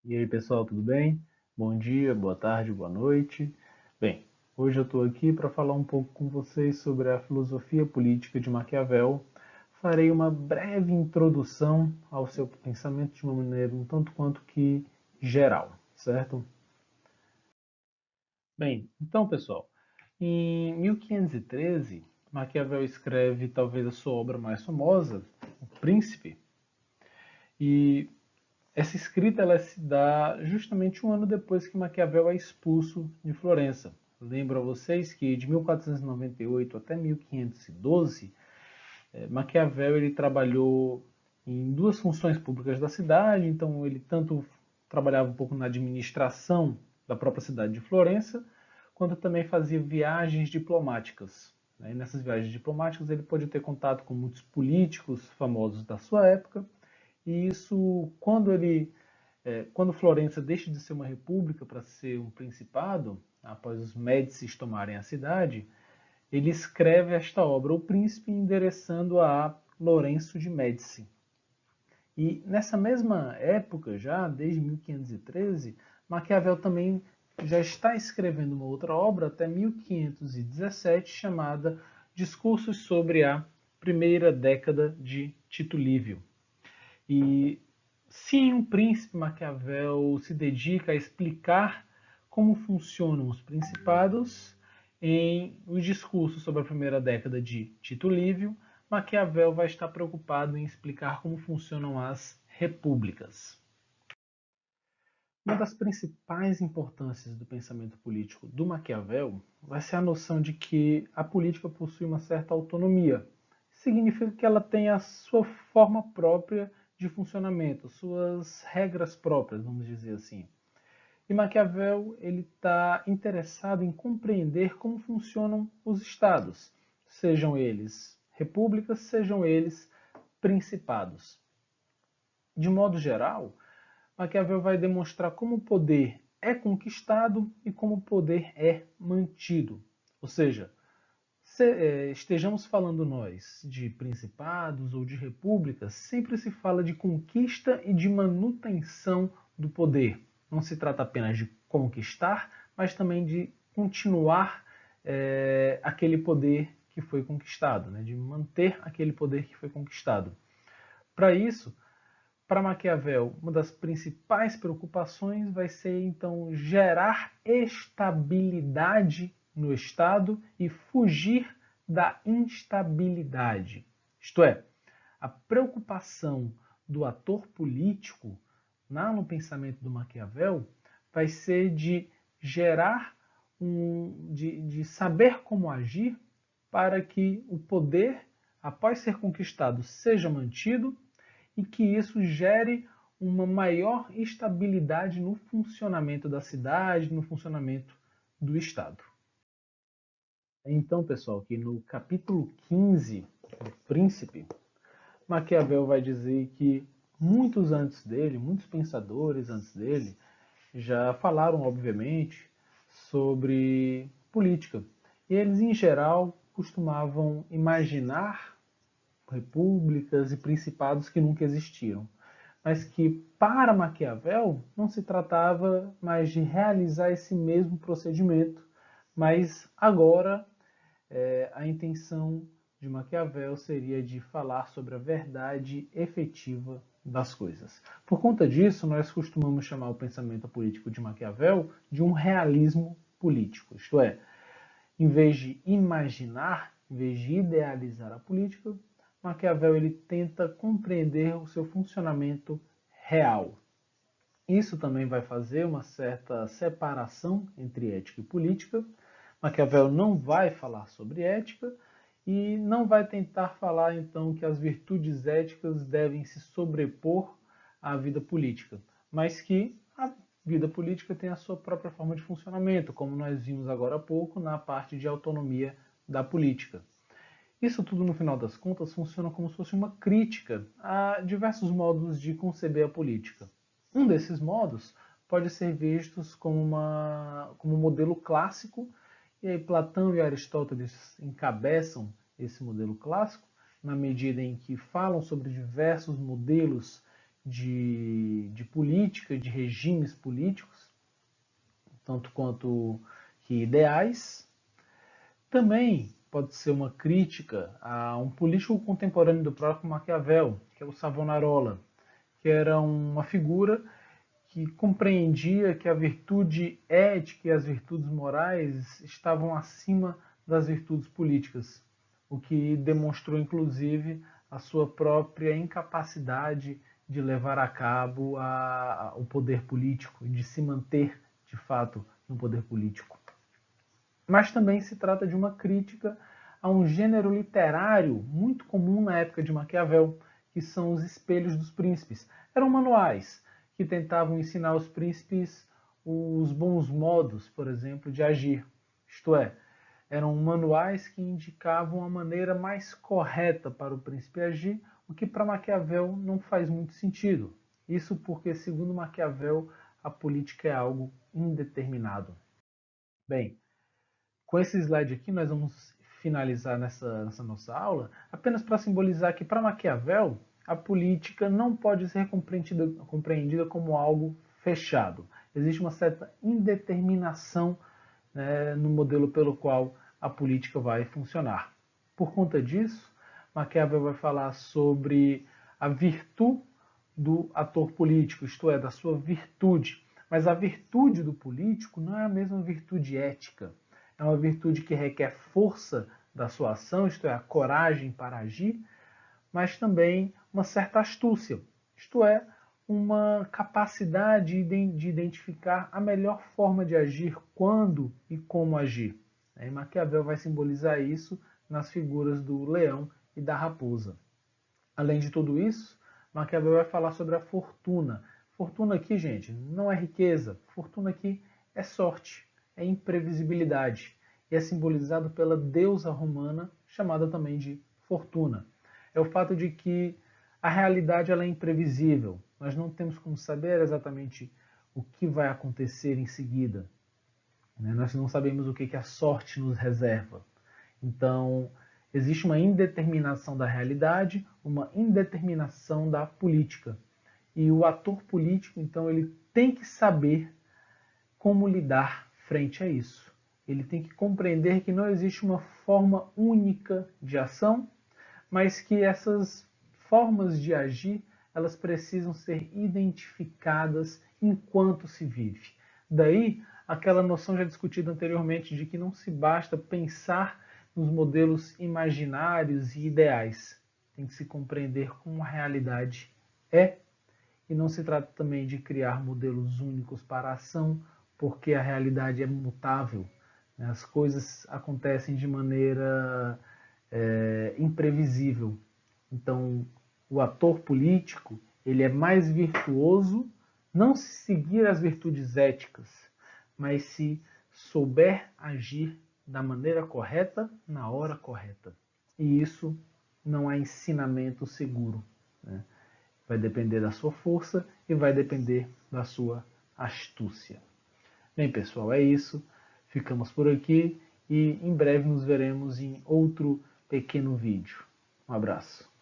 E aí, pessoal, tudo bem? Bom dia, boa tarde, boa noite. Bem, hoje eu estou aqui para falar um pouco com vocês sobre a filosofia política de Maquiavel. Farei uma breve introdução ao seu pensamento de uma maneira um tanto quanto que geral, certo? Bem, então, pessoal, em 1513, Maquiavel escreve talvez a sua obra mais famosa, O Príncipe, e essa escrita ela se dá justamente um ano depois que Maquiavel é expulso de Florença. Lembro a vocês que de 1498 até 1512, Maquiavel ele trabalhou em duas funções públicas da cidade, então ele tanto trabalhava um pouco na administração da própria cidade de Florença, quanto também fazia viagens diplomáticas. E nessas viagens diplomáticas ele pôde ter contato com muitos políticos famosos da sua época, e isso, quando Florença deixa de ser uma república para ser um principado, após os Médicis tomarem a cidade, ele escreve esta obra, O Príncipe, endereçando a Lourenço de Médici. E nessa mesma época, já desde 1513, Maquiavel também já está escrevendo uma outra obra até 1517 chamada Discursos sobre a Primeira Década de Tito Livio. E sim, o príncipe Maquiavel se dedica a explicar como funcionam os principados em os discursos sobre a primeira década de Tito Livio. Maquiavel vai estar preocupado em explicar como funcionam as repúblicas. Uma das principais importâncias do pensamento político do Maquiavel vai ser a noção de que a política possui uma certa autonomia. Significa que ela tem a sua forma própria de funcionamento, suas regras próprias, vamos dizer assim. E Maquiavel ele está interessado em compreender como funcionam os estados, sejam eles repúblicas, sejam eles principados. De modo geral, Maquiavel vai demonstrar como o poder é conquistado e como o poder é mantido. Ou seja, estejamos falando nós de principados ou de repúblicas, sempre se fala de conquista e de manutenção do poder. Não se trata apenas de conquistar, mas também de continuar aquele poder que foi conquistado, né? De manter aquele poder que foi conquistado. Para isso, para Maquiavel, uma das principais preocupações vai ser então gerar estabilidade no Estado e fugir da instabilidade. Isto é, a preocupação do ator político no pensamento do Maquiavel vai ser de gerar de saber como agir para que o poder, após ser conquistado, seja mantido e que isso gere uma maior estabilidade no funcionamento da cidade, no funcionamento do Estado. Então, pessoal, que no capítulo 15, O Príncipe, Maquiavel vai dizer que muitos pensadores antes dele, já falaram, obviamente, sobre política. E eles, em geral, costumavam imaginar repúblicas e principados que nunca existiram, mas que para Maquiavel não se tratava mais de realizar esse mesmo procedimento, mas agora a intenção de Maquiavel seria de falar sobre a verdade efetiva das coisas. Por conta disso, nós costumamos chamar o pensamento político de Maquiavel de um realismo político, isto é, em vez de imaginar, em vez de idealizar a política, Maquiavel ele tenta compreender o seu funcionamento real. Isso também vai fazer uma certa separação entre ética e política. Maquiavel não vai falar sobre ética e não vai tentar falar então que as virtudes éticas devem se sobrepor à vida política, mas que a vida política tem a sua própria forma de funcionamento, como nós vimos agora há pouco na parte de autonomia da política. Isso tudo, no final das contas, funciona como se fosse uma crítica a diversos modos de conceber a política. Um desses modos pode ser visto como um modelo clássico, e aí Platão e Aristóteles encabeçam esse modelo clássico, na medida em que falam sobre diversos modelos de política, de regimes políticos, tanto quanto que ideais. Também pode ser uma crítica a um político contemporâneo do próprio Maquiavel, que é o Savonarola, que era uma figura que compreendia que a virtude ética e as virtudes morais estavam acima das virtudes políticas, o que demonstrou inclusive a sua própria incapacidade de levar a cabo o poder político e de se manter de fato no poder político. Mas também se trata de uma crítica a um gênero literário muito comum na época de Maquiavel, que são os espelhos dos príncipes. Eram manuais que tentavam ensinar aos príncipes os bons modos, por exemplo, de agir. Isto é, eram manuais que indicavam a maneira mais correta para o príncipe agir, o que para Maquiavel não faz muito sentido. Isso porque, segundo Maquiavel, a política é algo indeterminado. Bem, com esse slide aqui, nós vamos finalizar nessa nossa aula, apenas para simbolizar que, para Maquiavel, a política não pode ser compreendida como algo fechado. Existe uma certa indeterminação, né, no modelo pelo qual a política vai funcionar. Por conta disso, Maquiavel vai falar sobre a virtude do ator político, isto é, da sua virtude. Mas a virtude do político não é a mesma virtude ética. É uma virtude que requer força da sua ação, isto é, a coragem para agir, mas também uma certa astúcia, isto é, uma capacidade de identificar a melhor forma de agir, quando e como agir. E Maquiavel vai simbolizar isso nas figuras do leão e da raposa. Além de tudo isso, Maquiavel vai falar sobre a fortuna. Fortuna aqui, gente, não é riqueza. Fortuna aqui é sorte, é imprevisibilidade. E é simbolizado pela deusa romana, chamada também de Fortuna. É o fato de que a realidade ela é imprevisível. Nós não temos como saber exatamente o que vai acontecer em seguida. Nós não sabemos o que a sorte nos reserva. Então, existe uma indeterminação da realidade, uma indeterminação da política. E o ator político, então, ele tem que saber como lidar frente a isso. Ele tem que compreender que não existe uma forma única de ação, mas que essas formas de agir, elas precisam ser identificadas enquanto se vive. Daí, aquela noção já discutida anteriormente de que não se basta pensar nos modelos imaginários e ideais. Tem que se compreender como a realidade é, e não se trata também de criar modelos únicos para a ação, porque a realidade é mutável. As coisas acontecem de maneira imprevisível. Então, o ator político ele é mais virtuoso não se seguir as virtudes éticas, mas se souber agir da maneira correta, na hora correta. E isso não é ensinamento seguro. Né? Vai depender da sua força e vai depender da sua astúcia. Bem, pessoal, é isso. Ficamos por aqui e em breve nos veremos em outro pequeno vídeo. Um abraço.